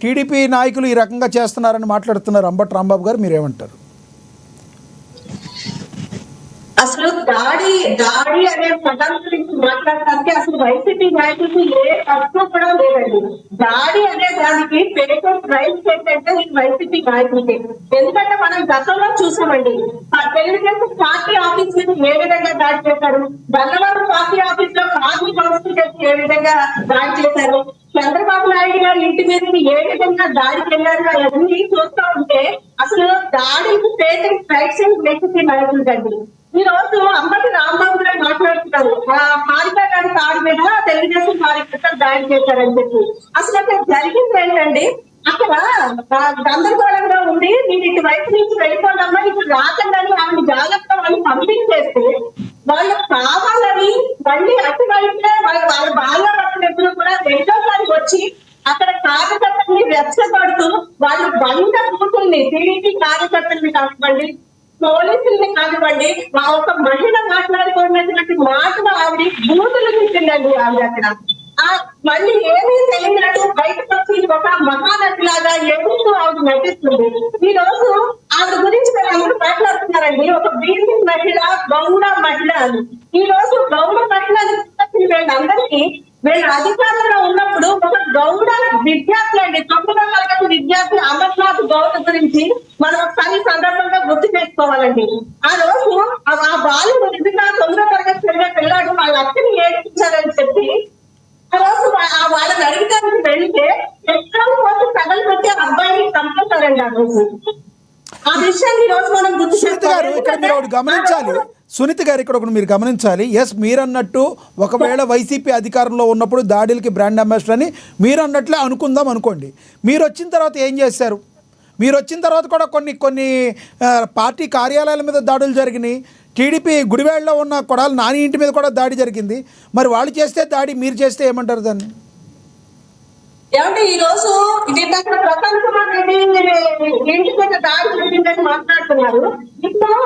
TDP నాయకులు ఈ రకంగా చేస్తున్నారని మాట్లాడుతున్నారు అంబటి రాంబాబు గారు, మీరేమంటారు? అసలు దాడి దాడి అనే పదం గురించి మాట్లాడటానికి అసలు వైసీపీ నాయకులకు ఏ తత్వం కూడా లేదండి. దాడి అనే దానికి పేటెంట్ రైట్స్ ఏంటంటే ఈ వైసీపీ నాయకులకి. ఎందుకంటే మనం గతంలో చూసామండి, ఆ తెలుగుదేశం పార్టీ ఆఫీస్ నుంచి ఏ విధంగా దాడి చేశారు, గన్నవరం పార్టీ ఆఫీస్ లో కార్మిక వ్యవస్థ చేసి ఏ విధంగా దాడి చేశారు, చంద్రబాబు నాయుడు గారి ఇంటి మీద ఏ విధంగా దాడికి వెళ్ళారు, అవన్నీ చూస్తూ ఉంటే అసలు దాడికి పేటెంట్ రైట్స్ వైసీపీ నాయకులు కండి. ఈ రోజు అంబటి రాంబాబు గారు మాట్లాడుతున్నారు, హారిక గారి కారు మీద తెలుగుదేశం కార్యకర్తలు దాడి చేశారని చెప్పి. అసలు అక్కడ జరిగింది ఏంటండి, అక్కడ గందరగోళంగా ఉండి నేను ఇటు వైపు నుంచి వెళ్ళిపోతామా, ఇప్పుడు రాకండి ఆమె జాగ్రత్త వాళ్ళు పంపించేస్తే వాళ్ళు కావాలని మళ్ళీ అటువైతే వాళ్ళ బాగా ఎప్పుడు కూడా రెండోసారి వచ్చి అక్కడ కార్యకర్తల్ని రెచ్చగొడుతూ వాళ్ళు బండ కూతుల్ని టీడీపీ కార్యకర్తల్ని కానివ్వండి, పోలీసుల్ని కానివ్వండి, ఒక మహిళ మాట్లాడుకున్నటువంటి మాటలు ఆవిడ బూతులు తిట్టిందండి ఆవిడ అక్కడ. మళ్ళీ ఏమీ తెలియనట్టు బయటకు వచ్చి ఒక మహానటి లాగా ఎందుకు ఆవిడ నటిస్తుంది. ఈ రోజు ఆవిడ గురించి అందరూ మాట్లాడుతున్నారండి, ఒక బీసీ మహిళ, గౌడ మహిళ అని. ఈ రోజు గౌడ మహిళ వీళ్ళందరికీ వీళ్ళ అధికారంలో ఉన్నప్పుడు ఒక గౌడ విద్యార్థి అండి, 9వ తరగతి విద్యార్థి అమర్నాథ్ గౌడ్ గురించి మనం ఒకసారి సందర్భంగా గుర్తు చేసుకోవాలండి. ఆ రోజు ఆ బాలుడు నిజంగా 9వ తరగతి చదివే పిల్లాడు వాళ్ళ అక్కని ఏడిపించారని చెప్పి ఆ రోజు వాళ్ళని అడిగడానికి వెళ్తే ఎక్కడో కోసం కథలు పెట్టి అబ్బాయిని చంపేశారండి. ఆ రోజు ఆ విషయాన్ని ఈ రోజు మనం గుర్తు చేసుకోవాలి. ఇక్కడ మీరు ఒకటి గమనించాలి సునీత గారు, ఇక్కడ ఒకటి మీరు గమనించాలి. ఎస్, మీరన్నట్టు ఒకవేళ వైసీపీ అధికారంలో ఉన్నప్పుడు దాడులకి బ్రాండ్ అంబాసిడర్ అని మీరు అన్నట్లే అనుకుందాం అనుకోండి. మీరు వచ్చిన తర్వాత ఏం చేశారు? మీరు వచ్చిన తర్వాత కూడా కొన్ని పార్టీ కార్యాలయాల మీద దాడులు జరిగినాయి. టీడీపీ గుడివాడలో ఉన్న కొడాలి నాని ఇంటి మీద కూడా దాడి జరిగింది. మరి వాళ్ళు చేస్తే దాడి, మీరు చేస్తే ఏమంటారు దాన్ని? ఏమంటే ఈ రోజు ఇది ప్రపంచ ఇంటి మీద దాడి జరిగిందని మాట్లాడుతున్నారు. ఇప్పుడు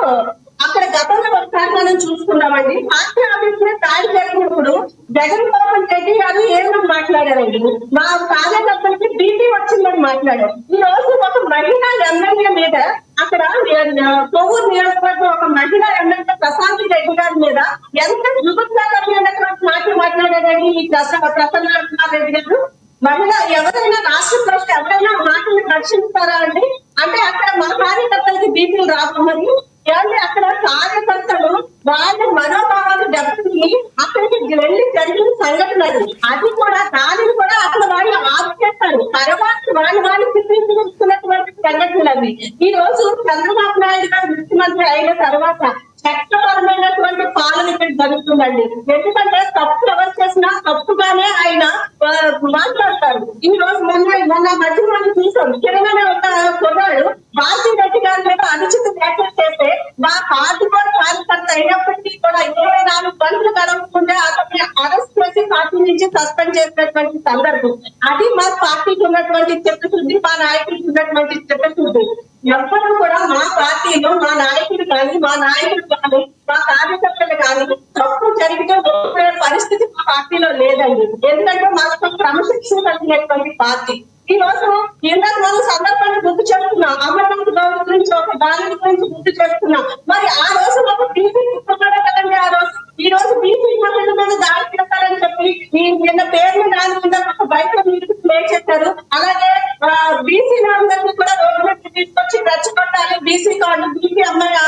అక్కడ గతంలో ఒకసారి మనం చూసుకున్నామండి, పార్టీ ఆఫీస్ మీద దాడి జరిగినప్పుడు జగన్మోహన్ రెడ్డి గారు ఏమని మాట్లాడారండి, మా కార్యకర్తలకి బీపీ వచ్చిందని మాట్లాడారు. ఈ రోజు ఒక మహిళా ఎమ్మెల్యే మీద అక్కడ కొవ్వూరు నియోజకవర్గం ఒక మహిళా ఎమ్మెల్యే ప్రశాంత్ రెడ్డి గారి మీద ఎంత జుగుత్సాకరమైనటువంటి మాటలు మాట్లాడారండి ఈ ప్రసన్న రెడ్డి గారు. మహిళ ఎవరైనా రాష్ట్ర ప్రజలు ఎవరైనా మాటలు రక్షిస్తారా అండి? అంటే అక్కడ మా కార్యకర్తలకి బీపీలు రాకుమని ఏమంటే అక్కడ కార్యకర్తలు వాళ్ళ మనోభావాలు దెబ్బతిని అక్కడికి వెళ్ళి జరిగిన సంఘటన అది కూడా దానిని కూడా అక్కడ వాళ్ళు ఆఫ్ చేస్తారు. తర్వాత వాళ్ళు చిత్రించుకున్నటువంటి సంఘటనలు. ఈ రోజు చంద్రబాబు నాయుడు గారు ముఖ్యమంత్రి అయిన తర్వాత చట్టపరమైనటువంటి పాలన ఇక్కడ జరుగుతుందండి. ఎందుకంటే తప్పు ఎవరు చేసినా తప్పుగానే ఆయన మాట్లాడతారు. ఈ రోజు మొన్న మధ్య మనం చూసాం, తెలంగాణ ఒక కొన్నాడు భారతీ రెడ్డి గారి మీద అనుచిత వ్యాఖ్యలు చేస్తే మా పార్టీ కూడా కార్యకర్త అయినప్పటికీ కూడా 24 గంటలు గడవకుండా అతన్ని అరెస్ట్ చేసి పార్టీ నుంచి సస్పెండ్ చేసినటువంటి సందర్భం. అది మా పార్టీకి ఉన్నటువంటి చిత్తశుద్ధి, మా నాయకుడికి ఉన్నటువంటి చిత్తశుద్ధి. ఎవ్వరూ కూడా మా పార్టీలో మా నాయకుడు కానీ మా కార్యకర్తలు కానీ తప్పు జరిగితే పరిస్థితి మా పార్టీలో లేదండి. ఎందుకంటే మాకు క్రమశిక్షణ కలిగినటువంటి పార్టీ. ఈ రోజు ఇందాక మనం సందర్భాన్ని గుర్తు చేస్తున్నాం, అమర్నాథ్ గౌడ్ గురించి ఒక దాని గురించి గుర్తు చేస్తున్నాం. మరి ఆ రోజు ఒక బీసీ కదండి. ఆ రోజు ఈ రోజు బీసీ మహిళల మీద దాడి చేస్తారని చెప్పి నిన్న పేర్లు దాని మీద ఒక బయట మీరు ప్లే చేశారు. అలాగే బీసీ అందరినీ కూడా రోడ్డు మీద తీసుకొచ్చి రెచ్చగొట్టాలి, బీసీ కార్డు బీసీ అమ్మాయి